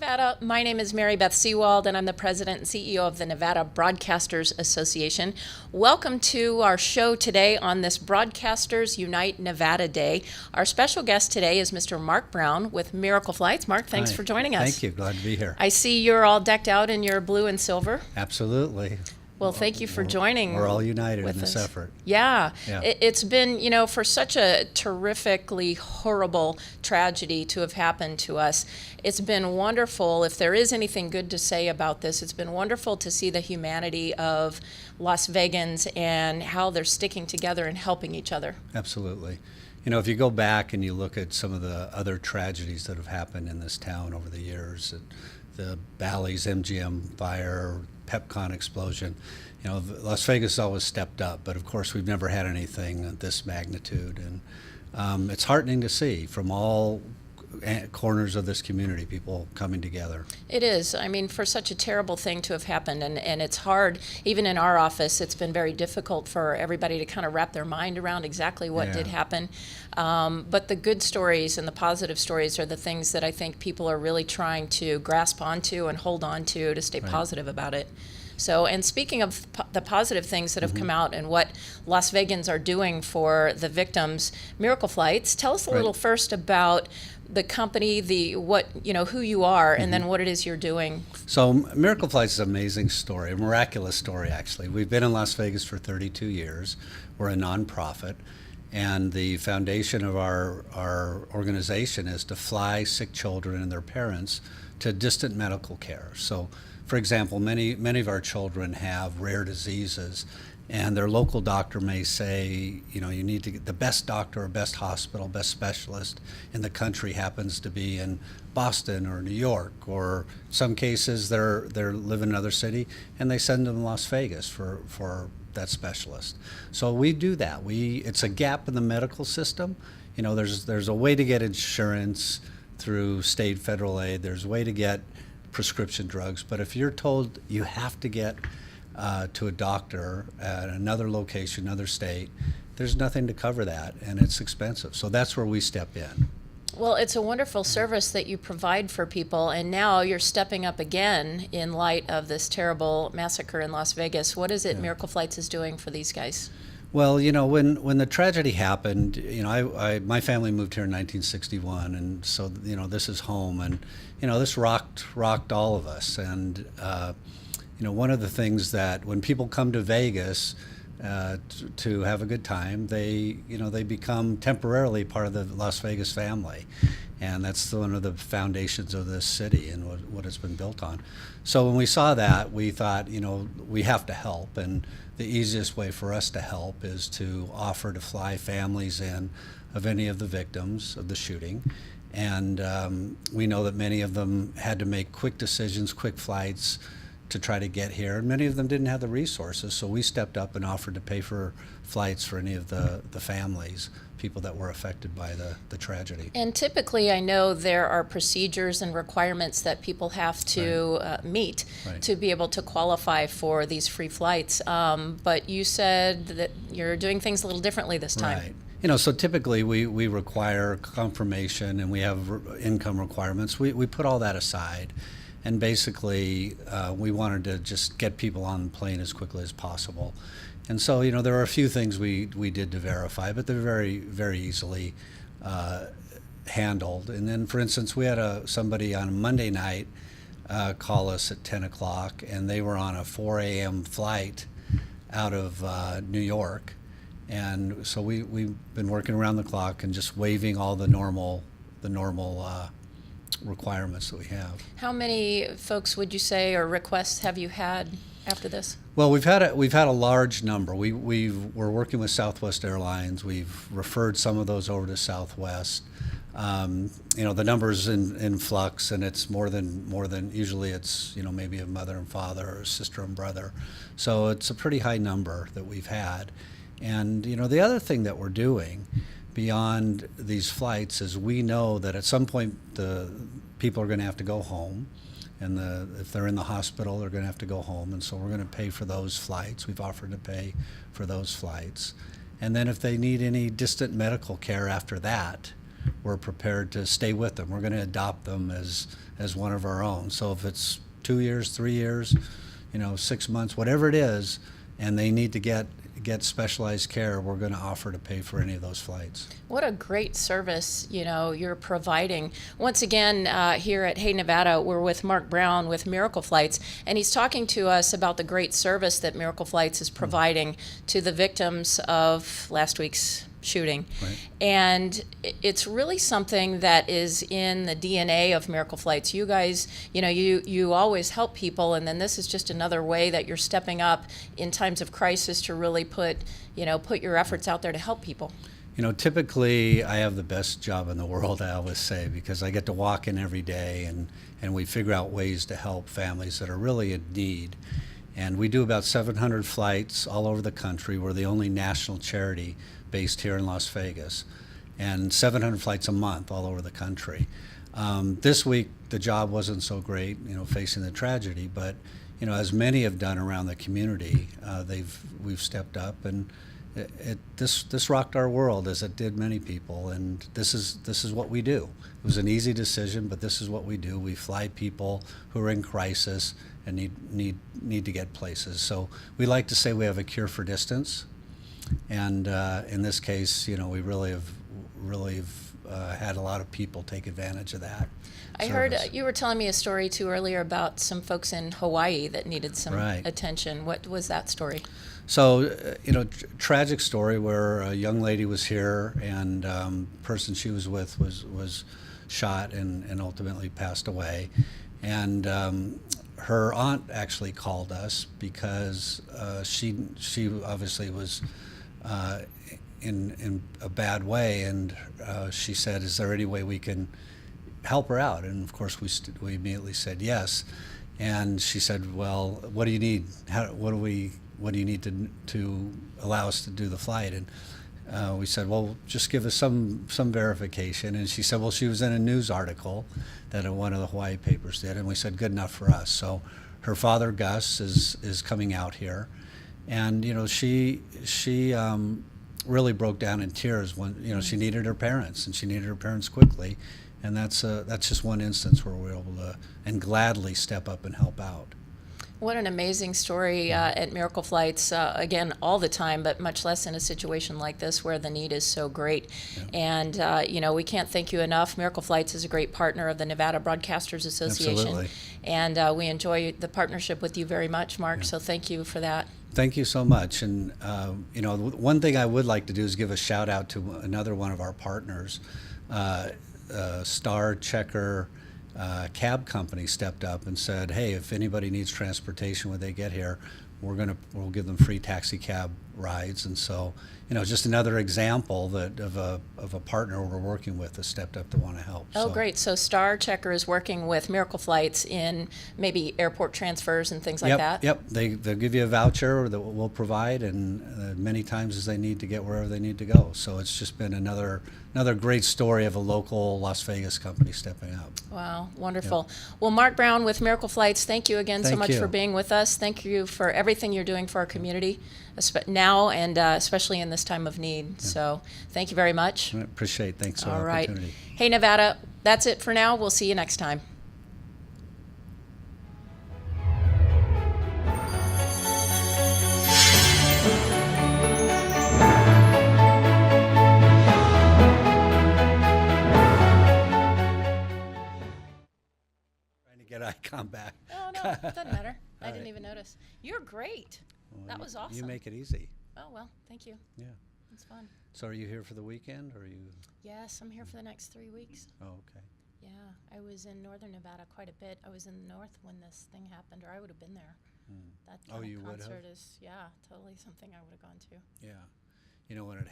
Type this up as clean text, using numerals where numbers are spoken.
Nevada. My name is Mary Beth Seawald, and I'm the president and CEO of the Nevada Broadcasters Association. Welcome to our show today on this Broadcasters Unite Nevada Day. Our special guest today is Mr. Mark Brown with Miracle Flights. Mark, thanks Hi. for joining us. Thank you. Glad to be here. I see you're all decked out in your blue and silver. Absolutely. Well, thank you for joining. We're all united with in this us. effort. Yeah. Yeah. It's been, for such a terrifically horrible tragedy to have happened to us. It's been wonderful. If there is anything good to say about this, it's been wonderful to see the humanity of Las Vegans and how they're sticking together and helping each other. Absolutely. If you go back and you look at some of the other tragedies that have happened in this town over the years, the Bally's MGM fire, Pepcon explosion, Las Vegas always stepped up, but of course we've never had anything of this magnitude. And it's heartening to see from all corners of this community, people coming together. It is. I mean, for such a terrible thing to have happened, and it's hard, even in our office, it's been very difficult for everybody to kind of wrap their mind around exactly what did happen. But the good stories and the positive stories are the things that I think people are really trying to grasp onto and hold on to stay positive about it. So, and speaking of the positive things that have come out and what Las Vegans are doing for the victims, Miracle Flights, tell us a little first about the company, who you are, and then what it is you're doing. So Miracle Flights is an amazing story, a miraculous story actually. We've been in Las Vegas for 32 years. We're a nonprofit, and the foundation of our organization is to fly sick children and their parents to distant medical care. So, for example, many of our children have rare diseases, and their local doctor may say, you need to get the best doctor or best hospital, best specialist in the country happens to be in Boston or New York, or some cases they're live in another city, and they send them to Las Vegas for that specialist. So we do that. It's a gap in the medical system. There's a way to get insurance through state, federal aid. There's a way to get prescription drugs, but if you're told you have to get to a doctor at another location, another state, there's nothing to cover that, and it's expensive. So that's where we step in. Well, it's a wonderful service that you provide for people, and now you're stepping up again in light of this terrible massacre in Las Vegas. What is it Miracle Flights is doing for these guys? Well, when the tragedy happened, my family moved here in 1961, and so this is home, and this rocked all of us. And one of the things that when people come to Vegas to have a good time, they become temporarily part of the Las Vegas family, and that's one of the foundations of this city and what it's been built on. So when we saw that, we thought, we have to help, and the easiest way for us to help is to offer to fly families in of any of the victims of the shooting. And we know that many of them had to make quick decisions, quick flights to try to get here, and many of them didn't have the resources, so we stepped up and offered to pay for flights for any of the families, people that were affected by the tragedy. And typically, I know there are procedures and requirements that people have to meet to be able to qualify for these free flights. But you said that you're doing things a little differently this time. Right. So typically we require confirmation, and we have income requirements. We put all that aside. And basically, we wanted to just get people on the plane as quickly as possible. And so, there are a few things we did to verify, but they're very, very easily handled. And then, for instance, we had somebody on a Monday night call us at 10 o'clock, and they were on a 4 a.m. flight out of New York. And so we've been working around the clock and just waiving all the normal requirements that we have. How many folks would you say or requests have you had after this? Well, we've had a large number. We're working with Southwest Airlines. We've referred some of those over to Southwest. The number's in flux, and it's more than usually it's maybe a mother and father or a sister and brother. So it's a pretty high number that we've had. And the other thing that we're doing beyond these flights is we know that at some point the people are going to have to go home, and if they're in the hospital, they're going to have to go home, and so we're going to pay for those flights. We've offered to pay for those flights. And then if they need any distant medical care after that, we're prepared to stay with them. We're going to adopt them as one of our own. So if it's 2 years, 3 years, 6 months, whatever it is, and they need to get specialized care, we're going to offer to pay for any of those flights. What a great service, you're providing. Once again, here at Hey Nevada, we're with Mark Brown with Miracle Flights, and he's talking to us about the great service that Miracle Flights is providing to the victims of last week's shooting. Right. And it's really something that is in the DNA of Miracle Flights. You guys, you always help people, and then this is just another way that you're stepping up in times of crisis to really put your efforts out there to help people. Typically I have the best job in the world, I always say, because I get to walk in every day and we figure out ways to help families that are really in need. And we do about 700 flights all over the country. We're the only national charity based here in Las Vegas, and 700 flights a month all over the country. This week the job wasn't so great, facing the tragedy, but as many have done around the community, we've stepped up, and this rocked our world as it did many people, and this is what we do. It was an easy decision, but this is what we do. We fly people who are in crisis and need to get places. So we like to say we have a cure for distance. And in this case, we really have had a lot of people take advantage of that. I heard you were telling me a story too earlier about some folks in Hawaii that needed some attention. What was that story? So, tragic story where a young lady was here, and person she was with was shot and ultimately passed away. And her aunt actually called us because she obviously was in a bad way, and she said, "Is there any way we can help her out?" And of course, we immediately said yes. And she said, "Well, what do you need? What do you need to allow us to do the flight?" And we said, "Well, just give us some verification." And she said, "Well, she was in a news article that one of the Hawaii papers did." And we said, "Good enough for us." So her father, Gus, is coming out here. And she really broke down in tears when she needed her parents, and she needed her parents quickly, and that's just one instance where we're able to and gladly step up and help out. What an amazing story at Miracle Flights, again, all the time, but much less in a situation like this where the need is so great. Yeah. And, we can't thank you enough. Miracle Flights is a great partner of the Nevada Broadcasters Association. Absolutely. And we enjoy the partnership with you very much, Mark, so thank you for that. Thank you so much. And, one thing I would like to do is give a shout out to another one of our partners. Star Checker cab company stepped up and said, "Hey, if anybody needs transportation when they get here, we'll give them free taxi cab rides." And so, just another example of a partner we're working with has stepped up to want to help. Oh, great. So Star Checker is working with Miracle Flights in maybe airport transfers and things like that? Yep. They'll give you a voucher that we'll provide, and many times as they need to get wherever they need to go. So it's just been another great story of a local Las Vegas company stepping up. Wow, wonderful. Yep. Well, Mark Brown with Miracle Flights, thank you again so much for being with us. Thank you for everything you're doing for our community now, and especially in this time of need. Yeah. So thank you very much. I appreciate it. Thanks for the opportunity. Right. Hey, Nevada, that's it for now. We'll see you next time. Get icon back. Oh, no, it doesn't matter. I didn't even notice. You're great. Well, that was awesome. You make it easy. Oh, well, thank you. Yeah. It's fun. So are you here for the weekend, or are you? Yes, I'm here for the next 3 weeks. Oh, okay. Yeah, I was in northern Nevada quite a bit. I was in the north when this thing happened, or I would have been there. That you would have? concert is, totally something I would have gone to. Yeah. When it